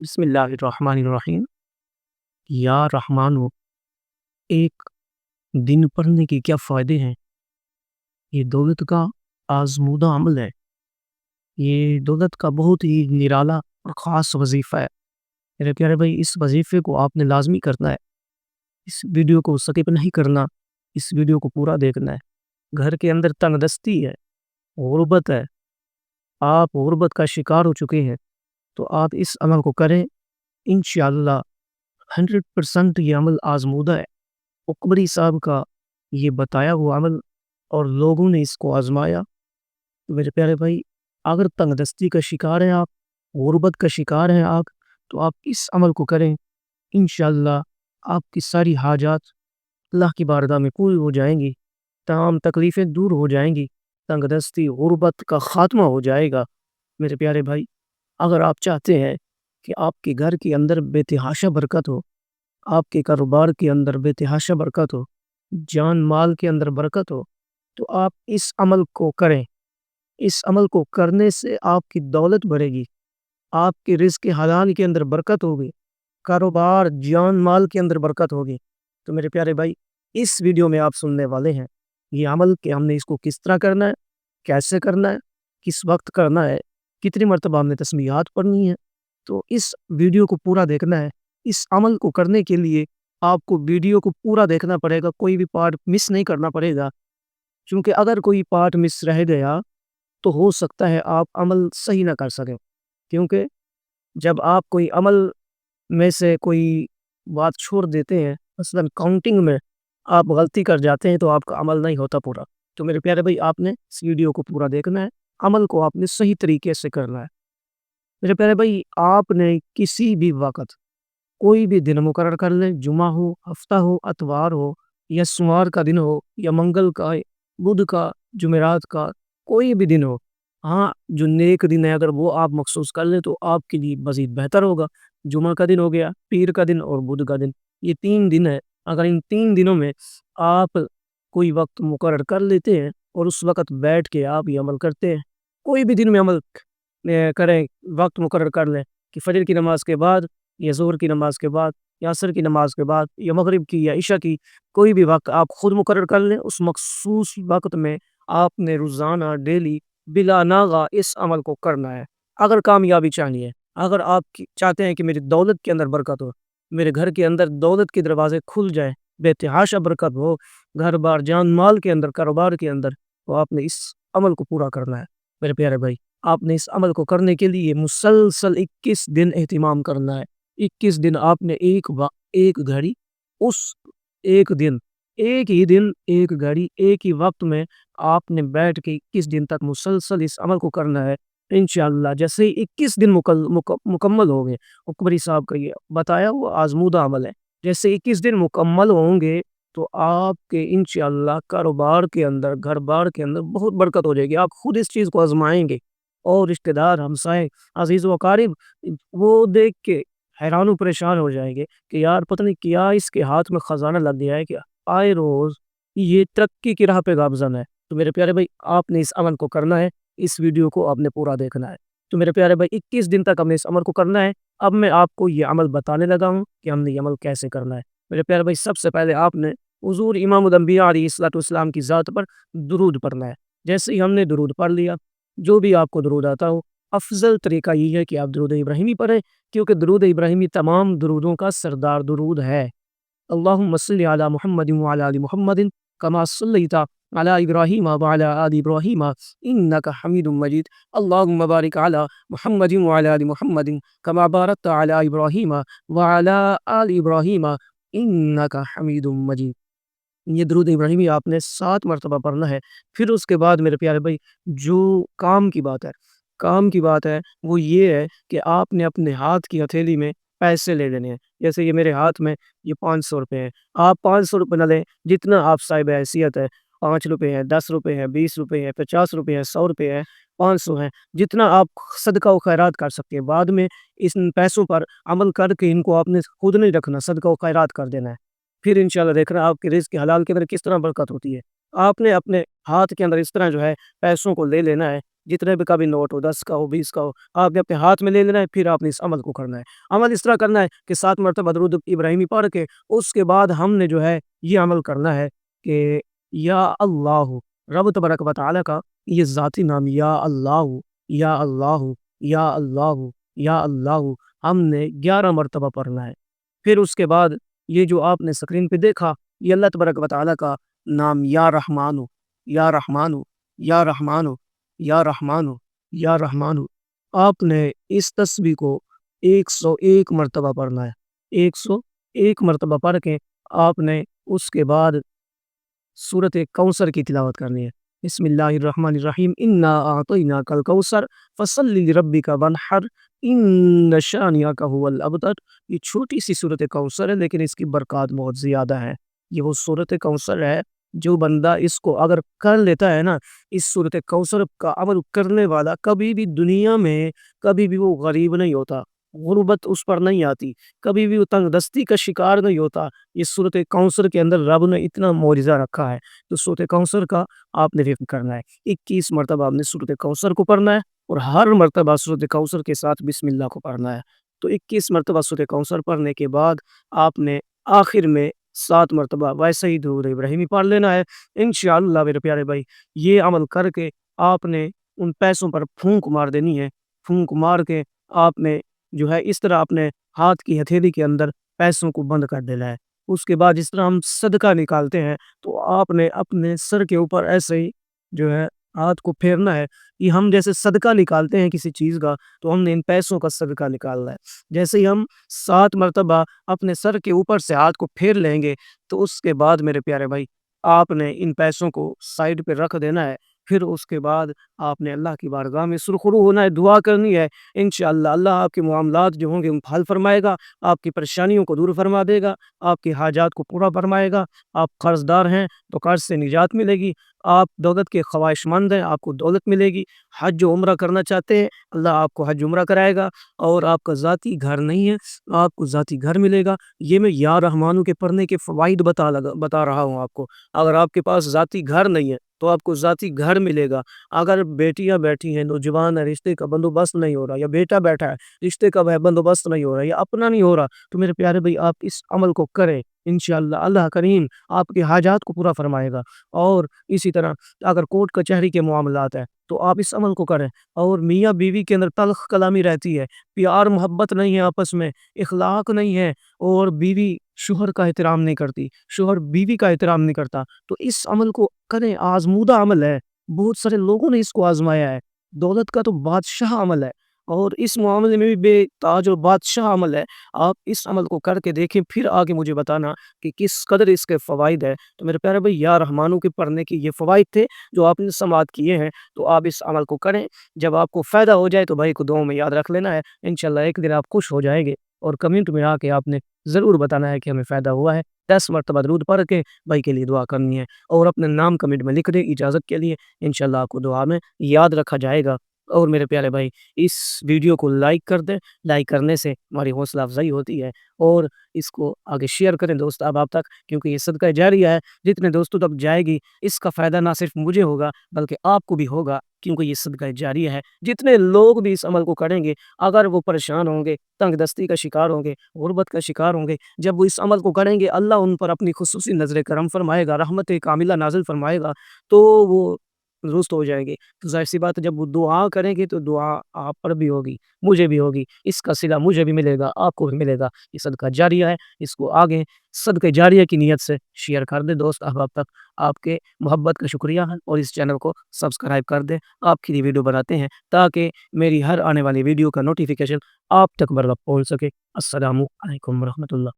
بسم اللہ الرحمن الرحیم۔ یا رحمانو، ایک دن پڑھنے کے کیا فائدے ہیں؟ یہ دولت کا آزمودہ عمل ہے۔ یہ دولت کا بہت ہی نرالا اور خاص وظیفہ ہے۔ میرے پیارے بھائی، اس وظیفے کو آپ نے لازمی کرنا ہے۔ اس ویڈیو کو سکپ نہیں کرنا، اس ویڈیو کو پورا دیکھنا ہے۔ گھر کے اندر تنگ دستی ہے، غربت ہے، آپ غربت کا شکار ہو چکے ہیں، تو آپ اس عمل کو کریں۔ انشاءاللہ 100% یہ عمل آزمودہ ہے۔ اکبری صاحب کا یہ بتایا ہوا عمل اور لوگوں نے اس کو آزمایا۔ تو میرے پیارے بھائی، اگر تنگ دستی کا شکار ہیں آپ، غربت کا شکار ہیں آپ، تو آپ اس عمل کو کریں۔ انشاءاللہ آپ کی ساری حاجات اللہ کی بارگاہ میں پوری ہو جائیں گی، تمام تکلیفیں دور ہو جائیں گی، تنگ دستی غربت کا خاتمہ ہو جائے گا۔ میرے پیارے بھائی، اگر آپ چاہتے ہیں کہ آپ کے گھر کے اندر بے تحاشا برکت ہو، آپ کے کاروبار کے اندر بے تحاشا برکت ہو، جان مال کے اندر برکت ہو، تو آپ اس عمل کو کریں۔ اس عمل کو کرنے سے آپ کی دولت بڑھے گی، آپ کے رزق حلال کے اندر برکت ہوگی، کاروبار جان مال کے اندر برکت ہوگی۔ تو میرے پیارے بھائی، اس ویڈیو میں آپ سننے والے ہیں یہ عمل کہ ہم نے اس کو کس طرح کرنا ہے، کیسے کرنا ہے، کس وقت کرنا ہے، کتنی مرتبہ ہم نے تسبیحات پڑھنی ہے۔ تو اس ویڈیو کو پورا دیکھنا ہے۔ اس عمل کو کرنے کے لیے آپ کو ویڈیو کو پورا دیکھنا پڑے گا، کوئی بھی پارٹ مس نہیں کرنا پڑے گا، کیونکہ اگر کوئی پارٹ مس رہ گیا تو ہو سکتا ہے آپ عمل صحیح نہ کر سکیں۔ کیونکہ جب آپ کوئی عمل میں سے کوئی بات چھوڑ دیتے ہیں، مثلا کاؤنٹنگ میں آپ غلطی کر جاتے ہیں، تو آپ کا عمل نہیں ہوتا پورا۔ تو میرے پیارے بھائی، آپ نے اس ویڈیو کو پورا دیکھنا ہے، عمل کو آپ نے صحیح طریقے سے کرنا ہے۔ میرے پیارے بھائی، آپ نے کسی بھی وقت کوئی بھی دن مقرر کر لیں، جمعہ ہو، ہفتہ ہو، اتوار ہو، یا سوموار کا دن ہو، یا منگل کا، بدھ کا، جمعرات کا، کوئی بھی دن ہو۔ ہاں، جو نیک دن ہے اگر وہ آپ مخصوص کر لیں تو آپ کے لیے مزید بہتر ہوگا۔ جمعہ کا دن ہو گیا، پیر کا دن اور بدھ کا دن، یہ 3 دن ہے۔ اگر ان 3 دنوں میں آپ کوئی وقت مقرر کر لیتے ہیں اور اس وقت بیٹھ کے آپ یہ عمل کرتے ہیں، کوئی بھی دن میں عمل کریں، وقت مقرر کر لیں کہ فجر کی نماز کے بعد، یا ظہر کی نماز کے بعد، یا عصر کی نماز کے بعد، یا مغرب کی، یا عشاء کی، کوئی بھی وقت آپ خود مقرر کر لیں۔ اس مخصوص وقت میں آپ نے روزانہ ڈیلی بلا ناغہ اس عمل کو کرنا ہے۔ اگر کامیابی چاہیے، اگر آپ چاہتے ہیں کہ میری دولت کے اندر برکت ہو، میرے گھر کے اندر دولت کے دروازے کھل جائیں، بے تحاشا برکت ہو، گھر بار جان مال کے اندر، کاروبار کے اندر، تو آپ نے اس عمل کو پورا کرنا ہے۔ میرے پیارے بھائی، آپ نے اس عمل کو کرنے کے لیے مسلسل 21 دن اہتمام کرنا ہے۔ 21 دن آپ نے ایک گھڑی، اس ایک دن، ایک ہی دن، ایک گھڑی، ایک ہی وقت میں آپ نے بیٹھ کے 21 دن تک مسلسل اس عمل کو کرنا ہے۔ انشاءاللہ جیسے ہی 21 دن مکمل ہوں گے، اکبری صاحب کا یہ بتایا وہ آزمودہ عمل ہے، جیسے 21 دن مکمل ہوں گے تو آپ کے انشاءاللہ کاروبار کے اندر، گھر بار کے اندر بہت برکت ہو جائے گی۔ آپ خود اس چیز کو آزمائیں گے، اور رشتہ دار، ہمسائے، عزیز و اقارب وہ دیکھ کے حیران و پریشان ہو جائیں گے کہ یار پتہ نہیں کیا اس کے ہاتھ میں خزانہ لگ گیا ہے، کہ آئے روز یہ ترقی کی راہ پہ گامزن ہے۔ تو میرے پیارے بھائی، آپ نے اس عمل کو کرنا ہے، اس ویڈیو کو آپ نے پورا دیکھنا ہے۔ تو میرے پیارے بھائی، 21 دن تک ہم نے اس عمل کو کرنا ہے۔ اب میں آپ کو یہ عمل بتانے لگا ہوں کہ ہم نے یہ عمل کیسے کرنا ہے۔ میرے پیارے بھائی، سب سے پہلے آپ نے حضور امام الانبیاء علیہ الصلوۃ والسلام کی ذات پر درود پڑھنا ہے۔ جیسے ہی ہم نے درود پڑھ لیا، جو بھی آپ کو درود آتا ہو، افضل طریقہ یہ ہے کہ آپ درود ابراہیمی پڑھیں، کیونکہ درود ابراہیمی تمام درودوں کا سردار درود ہے۔ اللہم صلی علی محمد وعلی آل محمد کما صلیت علی ابراہیم وعلی آل ابراہیم انک حمید مجید۔ اللہم بارک علی محمد وعلی آل محمد کما بارکت علی ابراہیم وعلی آل ابراہیم انک حمید مجید۔ یہ درود ابراہیمی آپ نے 7 مرتبہ پڑھنا ہے۔ پھر اس کے بعد میرے پیارے بھائی، جو کام کی بات ہے، وہ یہ ہے کہ آپ نے اپنے ہاتھ کی ہتھیلی میں پیسے لے لینے ہیں۔ جیسے یہ میرے ہاتھ میں یہ 500 روپے ہیں، آپ 500 روپے نہ لیں، جتنا آپ صاحب حیثیت ہے، 5 روپے ہیں، 10 روپے ہیں، 20 روپے ہیں، 50 روپے ہیں، 100 روپے ہیں، 500 ہیں، جتنا آپ صدقہ و خیرات کر سکتے ہیں۔ بعد میں ان پیسوں پر عمل کر کے ان کو آپ نے خود نہیں رکھنا، صدقہ و خیرات کر دینا ہے۔ پھر انشاءاللہ دیکھنا آپ کے رزق حلال کے اندر کس طرح برکت ہوتی ہے۔ آپ نے اپنے ہاتھ کے اندر اس طرح جو ہے پیسوں کو لے لینا ہے، جتنے بھی کا بھی نوٹ ہو، 10 کا ہو، 20 کا ہو، آپ نے اپنے ہاتھ میں لے لینا ہے، پھر آپ نے اس عمل کو کرنا ہے۔ عمل اس طرح کرنا ہے کہ 7 مرتبہ درود ابراہیمی پڑھ کے اس کے بعد ہم نے جو ہے یہ عمل کرنا ہے کہ یا اللہ، رب تبارک و تعالیٰ کا یہ ذاتی نام یا اللہ، یا اللہ، یا اللہ، یا اللہ ہم نے 11 مرتبہ پڑھنا ہے۔ پھر اس کے بعد یہ جو آپ نے اسکرین پہ دیکھا، یہ اللہ تبارک و تعالیٰ کا نام یا رحمانو، یا رحمانو، یا رحمانو، یا رحمانو، یا رحمانو، آپ نے اس تسبیح کو 101 مرتبہ پڑھنا ہے۔ 101 مرتبہ پڑھ کے آپ نے اس کے بعد سورۃ کوثر کی تلاوت کرنی ہے۔ بسم اللہ الرحمن الرحیم، انا اعطیناک الکوثر فصل لربک وانحر ان شانئک هو الابتر۔ یہ چھوٹی سی سورۃ کوثر ہے لیکن اس کی برکات بہت زیادہ ہے۔ یہ وہ سورۃ کوثر ہے جو بندہ اس کو اگر کر لیتا ہے نا، اس سورۃ کوثر کا عمل کرنے والا کبھی بھی دنیا میں کبھی بھی وہ غریب نہیں ہوتا، غربت اس پر نہیں آتی، کبھی بھی وہ تنگ دستی کا شکار نہیں ہوتا۔ اس سورۃ کوثر کے اندر رب نے اتنا معجزہ رکھا ہے، تو سورۃ کوثر کا آپ نے ذکر کرنا ہے۔ 21 مرتبہ آپ نے سورۃ کوثر کو پڑھنا ہے اور ہر مرتبہ سورۃ کوثر کے ساتھ بسم اللہ کو پڑھنا ہے۔ تو 21 مرتبہ سورۃ کوثر پڑھنے کے بعد آپ نے آخر میں 7 مرتبہ ویسے ہی درود ابراہیمی پڑھ لینا ہے۔ انشاءاللہ میرے پیارے بھائی، یہ عمل کر کے آپ نے ان پیسوں پر پھونک مار دینی ہے۔ پھونک مار کے آپ نے جو ہے اس طرح اپنے ہاتھ کی ہتھیلی کے اندر پیسوں کو بند کر دینا ہے۔ اس کے بعد جس طرح ہم صدقہ نکالتے ہیں تو آپ نے اپنے سر کے اوپر ایسے ہی جو ہے ہاتھ کو پھیرنا ہے۔ یہ ہم جیسے صدقہ نکالتے ہیں کسی چیز کا، تو ہم نے ان پیسوں کا صدقہ نکالنا ہے۔ جیسے ہی ہم 7 مرتبہ اپنے سر کے اوپر سے ہاتھ کو پھیر لیں گے تو اس کے بعد میرے پیارے بھائی آپ نے ان پیسوں کو سائڈ پہ رکھ دینا ہے۔ پھر اس کے بعد آپ نے اللہ کی بارگاہ میں سرخرو ہونا ہے، دعا کرنی ہے۔ انشاءاللہ اللہ آپ کے معاملات جو ہوں گے ان کو حل فرمائے گا، آپ کی پریشانیوں کو دور فرما دے گا، آپ کی حاجات کو پورا فرمائے گا۔ آپ قرض دار ہیں تو قرض سے نجات ملے گی، آپ دولت کے خواہش مند ہیں، آپ کو دولت ملے گی، حج و عمرہ کرنا چاہتے ہیں، اللہ آپ کو حج عمرہ کرائے گا، اور آپ کا ذاتی گھر نہیں ہے، آپ کو ذاتی گھر ملے گا۔ یہ میں یا رحمانوں کے پڑھنے کے فوائد بتا رہا ہوں آپ کو۔ اگر آپ کے پاس ذاتی گھر نہیں ہے تو آپ کو ذاتی گھر ملے گا۔ اگر بیٹیاں بیٹھی ہیں، نوجوان ہے، رشتے کا بندوبست نہیں ہو رہا، یا بیٹا بیٹھا ہے، رشتے کا بندوبست نہیں ہو رہا، یا اپنا نہیں ہو رہا، تو میرے پیارے بھائی آپ اس عمل کو کریں، انشاءاللہ اللہ کریم آپ کے حاجات کو پورا فرمائے گا۔ اور اسی طرح اگر کورٹ کچہری کے معاملات ہیں تو آپ اس عمل کو کریں۔ اور میاں بیوی کے اندر تلخ کلامی رہتی ہے، پیار محبت نہیں ہے آپس میں، اخلاق نہیں ہے، اور بیوی شوہر کا احترام نہیں کرتی، شوہر بیوی کا احترام نہیں کرتا، تو اس عمل کو کریں۔ آزمودہ عمل ہے، بہت سارے لوگوں نے اس کو آزمایا ہے۔ دولت کا تو بادشاہ عمل ہے، اور اس معاملے میں بھی بے تاج اور بادشاہ عمل ہے۔ آپ اس عمل کو کر کے دیکھیں، پھر آگے مجھے بتانا کہ کس قدر اس کے فوائد ہے۔ تو میرے پیارے بھائی یا رحمانوں کے پڑھنے کی یہ فوائد تھے جو آپ نے سماعت کیے ہیں، تو آپ اس عمل کو کریں۔ جب آپ کو فائدہ ہو جائے تو بھائی کو دعاؤں میں یاد رکھ لینا ہے، انشاءاللہ ایک دن آپ خوش ہو جائیں گے، اور کمنٹ میں آ کے آپ نے ضرور بتانا ہے کہ ہمیں فائدہ ہوا ہے۔ 10 مرتبہ درود پڑھ کے بھائی کے لیے دعا کرنی ہے، اور اپنے نام کمنٹ میں لکھ دیں اجازت کے لیے، انشاءاللہ آپ کو دعا میں یاد رکھا جائے گا۔ اور میرے پیارے بھائی اس ویڈیو کو لائک کر دیں، لائک کرنے سے ہماری حوصلہ افزائی ہوتی ہے، اور اس کو آگے شیئر کریں دوست احباب تک، کیونکہ یہ صدقہ جاریہ ہے، جتنے دوستوں تک جائے گی اس کا فائدہ نہ صرف مجھے ہوگا بلکہ آپ کو بھی ہوگا، کیونکہ یہ صدقہ جاریہ ہے۔ جتنے لوگ بھی اس عمل کو کریں گے، اگر وہ پریشان ہوں گے، تنگ دستی کا شکار ہوں گے، غربت کا شکار ہوں گے، جب وہ اس عمل کو کریں گے اللہ ان پر اپنی خصوصی نظر کرم فرمائے گا، رحمت کاملہ نازل فرمائے گا، تو وہ درست ہو جائیں گے۔ تو ظاہر سی بات ہے جب وہ دعا کریں گے تو دعا آپ پر بھی ہوگی، مجھے بھی ہوگی، اس کا صلہ مجھے بھی ملے گا، آپ کو بھی ملے گا۔ یہ صدقہ جاریہ ہے، اس کو آگے صدقہ جاریہ کی نیت سے شیئر کر دیں دوست احباب تک۔ آپ کے محبت کا شکریہ ہے، اور اس چینل کو سبسکرائب کر دیں۔ آپ کے لیے ویڈیو بناتے ہیں تاکہ میری ہر آنے والی ویڈیو کا نوٹیفیکیشن آپ تک بر وقت پہنچ سکے۔ السلام علیکم ورحمۃ اللہ۔